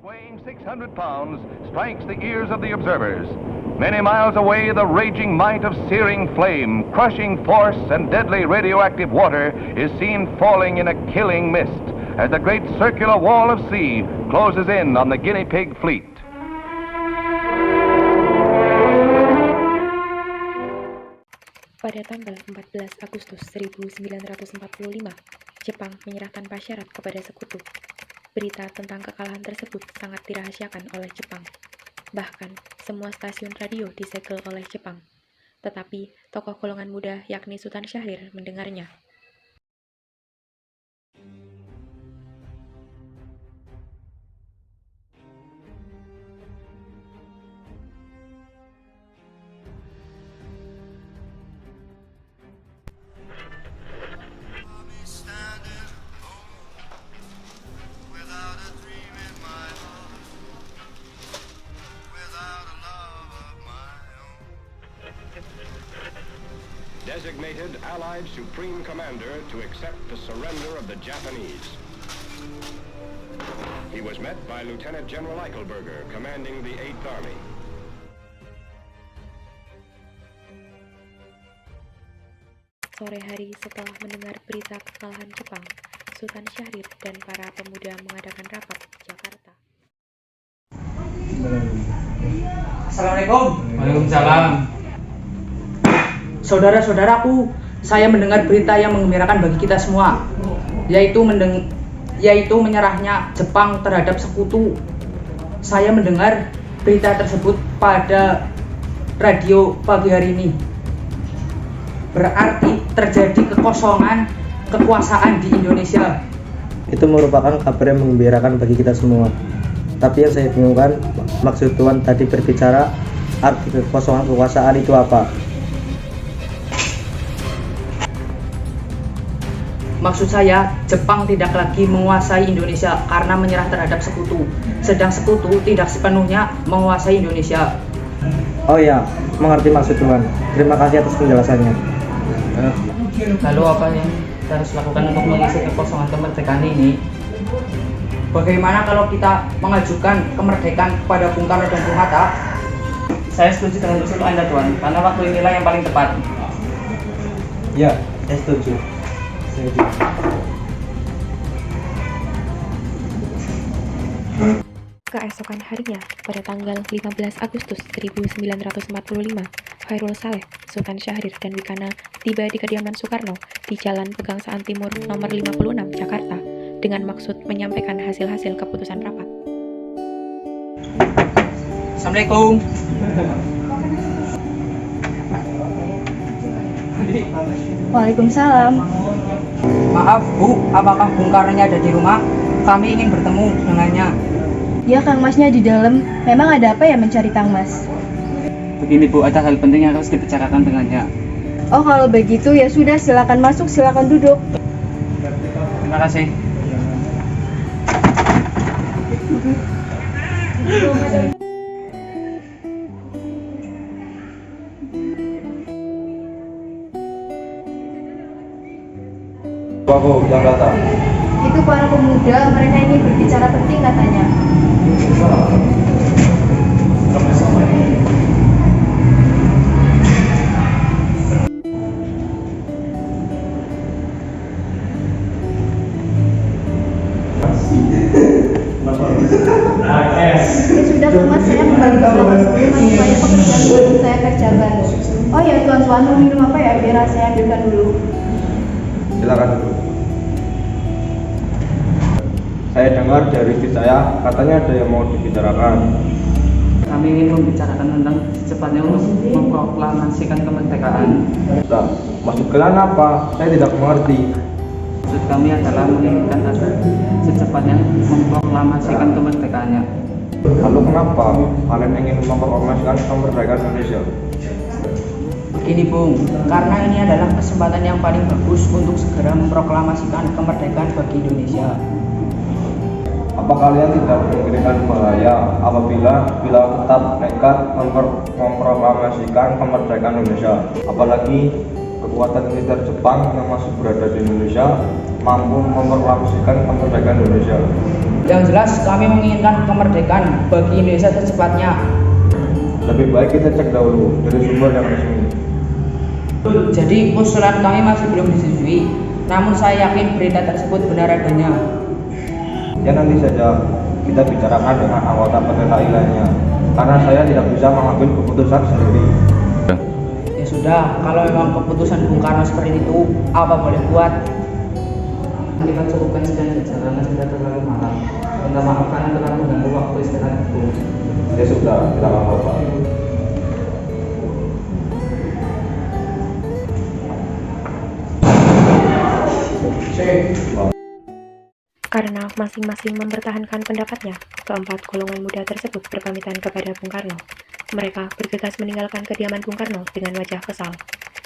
weighing 600 pounds, strikes the ears of the observers. Many miles away, the raging might of searing flame, crushing force, and deadly radioactive water is seen falling in a killing mist as the great circular wall of sea closes in on the guinea pig fleet. Pada tanggal 14 Agustus 1945, Jepang menyerah tanpa syarat kepada Sekutu. Berita tentang kekalahan tersebut sangat dirahasiakan oleh Jepang. Bahkan, semua stasiun radio disegel oleh Jepang. Tetapi, tokoh golongan muda yakni Sultan Syahrir mendengarnya. Designated Allied Supreme Commander to accept the surrender of the Japanese. He was met by Lieutenant General Eichelberger, commanding the 8th Army. Sore hari setelah mendengar berita kekalahan Jepang, Sultan Syahrir dan para pemuda mengadakan rapat di Jakarta. Assalamualaikum. Waalaikumsalam. Saudara-saudaraku, saya mendengar berita yang menggembirakan bagi kita semua, yaitu menyerahnya Jepang terhadap Sekutu. Saya mendengar berita tersebut pada radio pagi hari ini. Berarti terjadi kekosongan kekuasaan di Indonesia. Itu merupakan kabar yang menggembirakan bagi kita semua. Tapi yang saya bingungkan, maksud Tuhan tadi berbicara arti kekosongan kekuasaan itu apa? Maksud saya, Jepang tidak lagi menguasai Indonesia karena menyerah terhadap Sekutu. Sedang Sekutu tidak sepenuhnya menguasai Indonesia. Oh ya, mengerti maksud Tuhan. Terima kasih atas penjelasannya. Lalu apa yang kita harus lakukan untuk mengisi kekosongan kemerdekaan ini? Bagaimana kalau kita mengajukan kemerdekaan kepada Bung Karno dan Bung Hatta? Saya setuju dengan usul Anda, Tuan, karena waktu inilah yang paling tepat. Ya, saya setuju. Keesokan harinya, pada tanggal 15 Agustus 1945, Khairul Saleh, Sultan Syahrir, dan Wikana tiba di kediaman Soekarno di Jalan Pegangsaan Timur nomor 56, Jakarta, dengan maksud menyampaikan hasil-hasil keputusan rapat. Assalamualaikum. Waalaikumsalam. Maaf Bu, apakah Bung Karno ada di rumah? Kami ingin bertemu dengannya. Ya, Kang Masnya di dalam. Memang ada apa ya mencari Kang Mas? Begini Bu, ada hal penting yang harus dibicarakan dengannya. Oh, kalau begitu ya sudah, silakan masuk, silakan duduk. Terima kasih. Yang datang. Itu para pemuda, mereka ingin berbicara penting katanya. Ya sudah, Mas, saya kembali ke ruangan supaya pekerjaan dulu saya kerjakan. Oh ya, tuan-tuan mau minum apa ya? Biar saya ambilkan dulu. Silakan dulu. Saya dengar dari istri saya, katanya ada yang mau dibicarakan. Kami ingin membicarakan tentang secepatnya untuk memproklamasikan kemerdekaan. Nah, maksud kalian apa? Saya tidak mengerti. Maksud kami adalah menginginkan agar secepatnya memproklamasikan kemerdekaannya. Lalu kenapa kalian ingin memproklamasikan kemerdekaan Indonesia? Begini Bung, karena ini adalah kesempatan yang paling bagus untuk segera memproklamasikan kemerdekaan bagi Indonesia. Apa kalian tidak memikirkan bahaya apabila tetap nekat memproklamasikan kemerdekaan Indonesia? Apalagi kekuatan militer Jepang yang masih berada di Indonesia mampu memproklamasikan kemerdekaan Indonesia. Yang jelas kami menginginkan kemerdekaan bagi Indonesia secepatnya. Lebih baik kita cek dahulu dari sumber yang resmi. Jadi usulan kami masih belum disetujui, namun saya yakin berita tersebut benar adanya. Ya nanti saja kita bicarakan dengan anggota PPKI lainnya, karena saya tidak bisa mengambil keputusan sendiri. Ya sudah, kalau memang keputusan Bung Karno seperti itu, apa boleh buat? Kita cukupkan sekian saja karena sudah terlalu malam. Minta maaf karena telah mengganggu waktu istirahatku. Ya sudah, tidak apa-apa. Karena masing-masing mempertahankan pendapatnya, keempat golongan muda tersebut berpamitan kepada Bung Karno. Mereka bergegas meninggalkan kediaman Bung Karno dengan wajah kesal.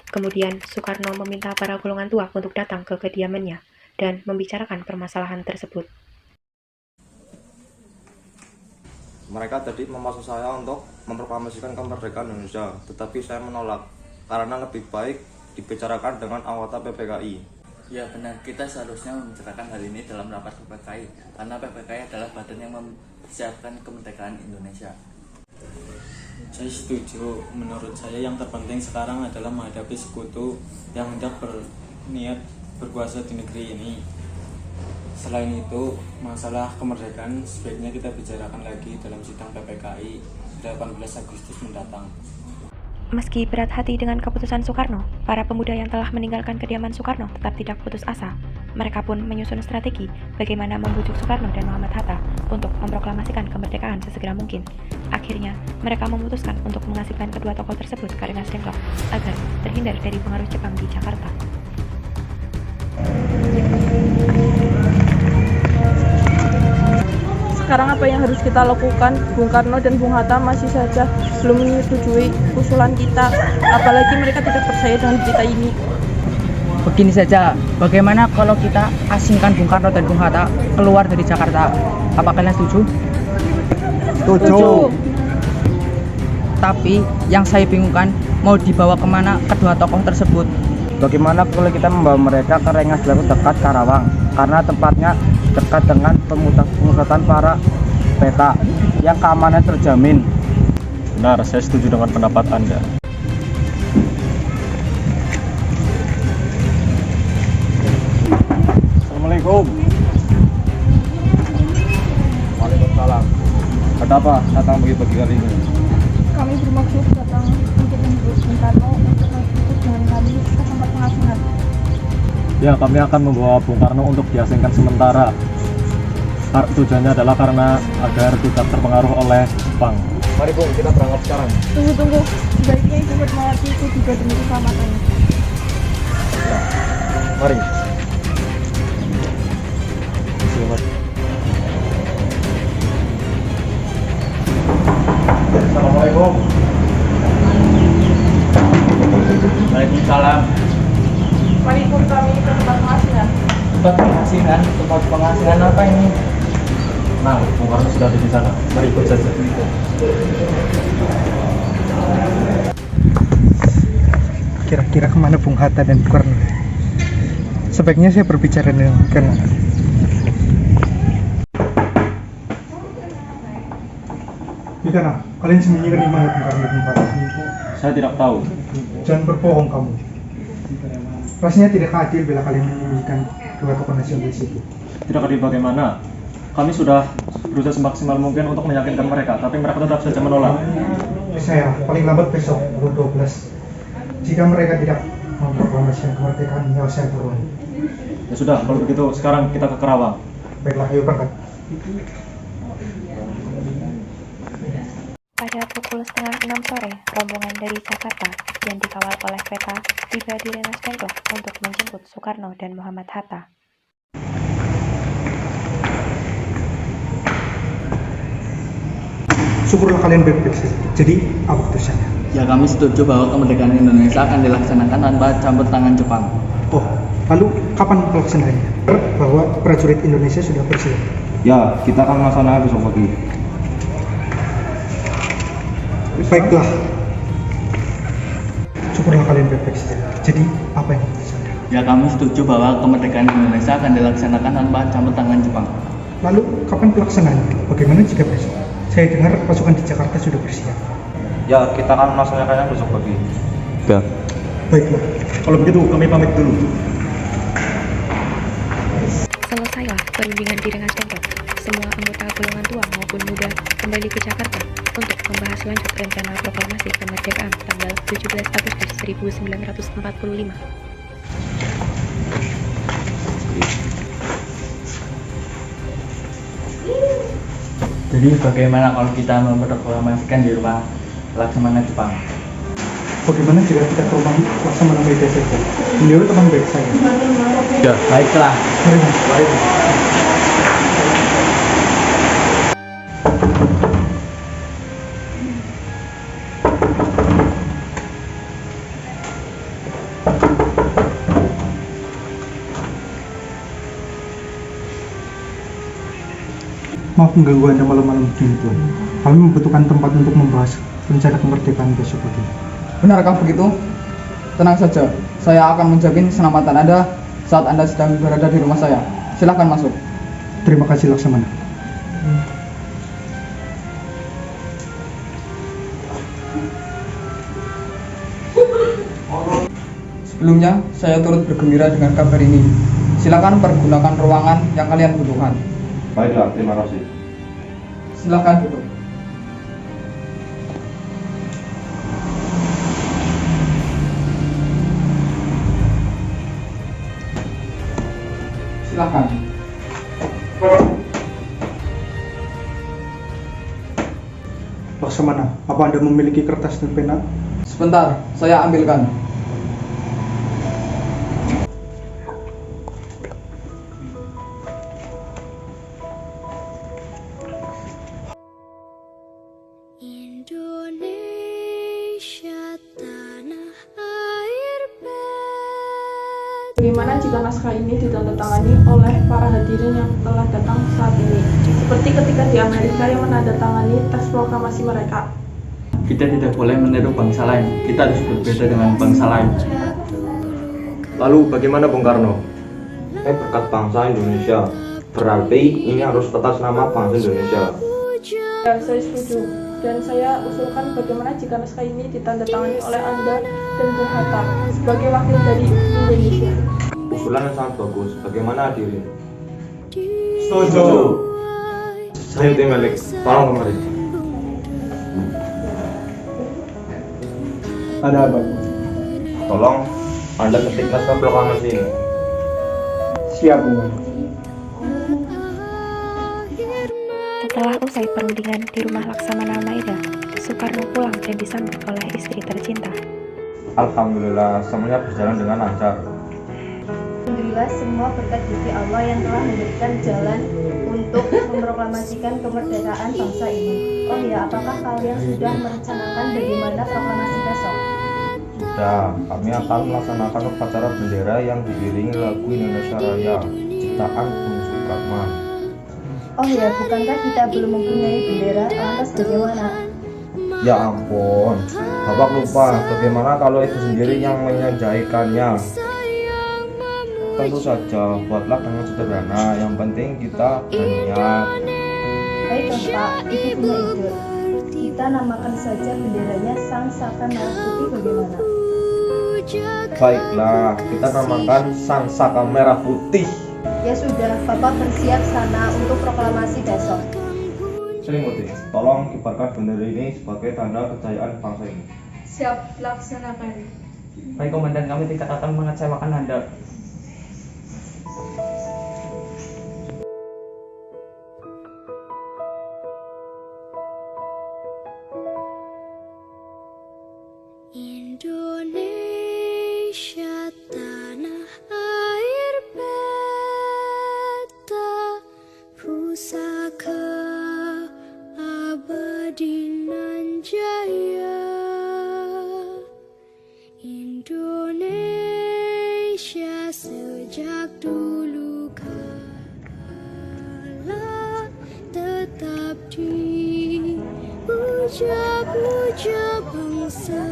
Kemudian Soekarno meminta para golongan tua untuk datang ke kediamannya dan membicarakan permasalahan tersebut. Mereka tadi memaksa saya untuk memproklamasikan kemerdekaan Indonesia, tetapi saya menolak karena lebih baik dibicarakan dengan anggota PPKI. Ya benar, kita seharusnya membicarakan hal ini dalam rapat PPKI, karena PPKI adalah badan yang mempersiapkan kemerdekaan Indonesia. Saya setuju. Menurut saya yang terpenting sekarang adalah menghadapi sekutu yang hendak berniat berkuasa di negeri ini. Selain itu, masalah kemerdekaan sebaiknya kita bicarakan lagi dalam sidang PPKI 18 Agustus mendatang. Meski berat hati dengan keputusan Soekarno, para pemuda yang telah meninggalkan kediaman Soekarno tetap tidak putus asa. Mereka pun menyusun strategi bagaimana membujuk Soekarno dan Muhammad Hatta untuk memproklamasikan kemerdekaan sesegera mungkin. Akhirnya, mereka memutuskan untuk mengasingkan kedua tokoh tersebut ke Rengas Dengklok agar terhindar dari pengaruh Jepang di Jakarta. Sekarang apa yang harus kita lakukan? Bung Karno dan Bung Hatta masih saja belum menyetujui usulan kita, apalagi mereka tidak percaya dengan berita ini. Begini saja, bagaimana kalau kita asingkan Bung Karno dan Bung Hatta keluar dari Jakarta? Apa kalian setuju? Setuju. Tapi yang saya bingungkan, mau dibawa kemana kedua tokoh tersebut? Bagaimana kalau kita membawa mereka ke Rengas Dengklok dekat Karawang, karena tempatnya dekat dengan pemusatan para peta yang keamanannya terjamin. Benar, saya setuju dengan pendapat Anda. Assalamualaikum. Waalaikumsalam. Ada apa datang pagi-pagi kali ini? Kami bermaksud datang untuk menjemput Bung Karno untuk ikut dengan kami ke tempat pengasingan. Ya, kami akan membawa Bung Karno untuk diasingkan sementara. Tujuannya adalah karena agar tidak terpengaruh oleh Jepang. Mari Bung, kita berangkat sekarang. Tunggu. Sebaiknya Ibu Fatmawati itu juga demi keselamatannya. Ya. Mari. Assalamualaikum. Waalaikumsalam. Mari ikut kami ke tempat pengasingan. Tempat pengasingan apa ini? Nah, Bung Karno sudah ada di sana. Mari ikut saja. Kira-kira kemana Bung Hatta dan Bung Karno? Sebaiknya saya berbicara dengan Karno. Karno, kalian sembunyikan di mana Bung Karno dan Bung Hatta? Saya tidak tahu. Jangan berbohong kamu. Rasanya tidak adil bila kalian menyembunyikan dua tokoh nasionalis itu. Tidak adil bagaimana? Kami sudah berusaha semaksimal mungkin untuk meyakinkan mereka, tapi mereka tetap saja menolak. Saya paling lambat besok pukul 12. Jika mereka tidak memproklamasikan kemerdekaan, nyawa saya turun. Ya sudah, kalau begitu sekarang kita ke Karawang. Baiklah, ayo berangkat. Pada pukul 5:30 sore, rombongan dari Jakarta yang dikawal oleh peta tiba di Rengas Dengklok untuk menjemput Soekarno dan Muhammad Hatta. Syukurlah kalian baik-baik saja. Jadi, apa keputusannya? Ya kami setuju bahwa kemerdekaan Indonesia akan dilaksanakan tanpa campur tangan Jepang. Oh, lalu kapan pelaksanaannya? Bahwa prajurit Indonesia sudah bersiap. Ya, kita akan melaksanakan besok pagi. Baiklah. Syukurlah kalian baik-baik saja. Jadi, apa yang keputusannya? Ya kami setuju bahwa kemerdekaan Indonesia akan dilaksanakan tanpa campur tangan Jepang. Lalu kapan pelaksanaannya? Bagaimana jika besok? Saya dengar pasukan di Jakarta sudah bersiap. Ya, kita akan melaksanakannya besok pagi. Ya. Baiklah, kalau begitu kami pamit dulu. Selesailah perundingan di Rengas Dengklok. Semua anggota golongan tua maupun muda kembali ke Jakarta untuk membahas lanjut rencana proklamasi kemerdekaan tanggal 17 Agustus 1945. Jadi bagaimana kalau kita memproklamasikan di rumah Laksamana Jepang? Bagaimana jika kita ke rumah Laksamana Maeda saja? Beliau teman baik saya. Ya, baiklah. Mari. Maaf mengganggu Anda malam-malam begini, Tuan. Kami membutuhkan tempat untuk membahas rencana kemerdekaan besok pagi. Benarkah begitu? Tenang saja, saya akan menjamin keselamatan Anda saat Anda sedang berada di rumah saya. Silahkan masuk. Terima kasih, Laksamana. Sebelumnya, saya turut bergembira dengan kabar ini. Silakan pergunakan ruangan yang kalian butuhkan. Baiklah, terima kasih. Silakan duduk. Silakan. Laksamana, apa Anda memiliki kertas dan pena? Sebentar, saya ambilkan. Bagaimana jika naskah ini ditandatangani oleh para hadirin yang telah datang saat ini, seperti ketika di Amerika yang menandatangani teks proklamasi mereka? Kita tidak boleh meniru bangsa lain. Kita harus berbeda dengan bangsa lain. Lalu bagaimana Bung Karno? Berkat bangsa Indonesia. Berarti ini harus atas nama bangsa Indonesia. Ya, saya setuju. Dan saya usulkan bagaimana jika naskah ini ditandatangani oleh Anda dan Bung Hatta sebagai wakil dari Indonesia. Usulan yang sangat bagus. Bagaimana hadirin? Setuju. Ayo tim Malik, tolong kemari. Ada apa? Tolong Anda ketik naskah proklamasi ini. Siap, Bung. Setelah usai perundingan di rumah Laksamana Maeda, Soekarno pulang dan disambut oleh istri tercinta. Alhamdulillah, semuanya berjalan dengan lancar. Alhamdulillah, semua berkat Gusti Allah yang telah memberikan jalan untuk memproklamasikan kemerdekaan bangsa ini. Oh ya, apakah kalian sudah merencanakan bagaimana proklamasi besok? Sudah, kami akan melaksanakan upacara bendera yang diiringi lagu Indonesia Raya ciptaan Bung Sukarman. Oh ya, bukankah kita belum mempunyai bendera? Lantas bagaimana? Ya ampun, Bapak lupa bagaimana kalau itu sendiri yang menyajikannya. Tentu saja, buatlah dengan sederhana, yang penting kita berniat. Baiklah Pak, Ibu punya ide. Kita namakan saja benderanya Sang Saka Merah Putih, bagaimana? Baiklah, kita namakan Sang Saka Merah Putih. Ya sudah, Bapak bersiap sana untuk proklamasi besok. Sri Muti, tolong kibarkan bendera ini sebagai tanda kejayaan bangsa ini. Siap, laksanakan. Baik Komandan, kami tidak akan mengecewakan Anda. Indonesia tanah air beta, pusaka abadi nan jaya. Indonesia sejak dulu kala tetap dipuja-puja bangsa.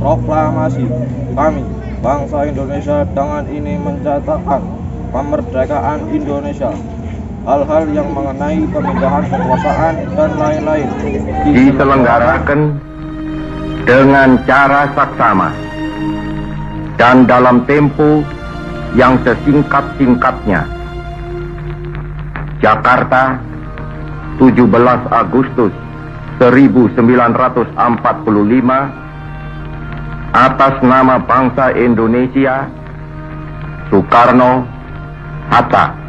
Proklamasi kami, bangsa Indonesia, dengan ini mencatatkan kemerdekaan Indonesia. Hal-hal yang mengenai pemindahan kekuasaan dan lain-lain diselenggarakan dengan cara saksama dan dalam tempo yang sesingkat-singkatnya. Jakarta, 17 Agustus 1945, atas nama bangsa Indonesia, Soekarno, Hatta.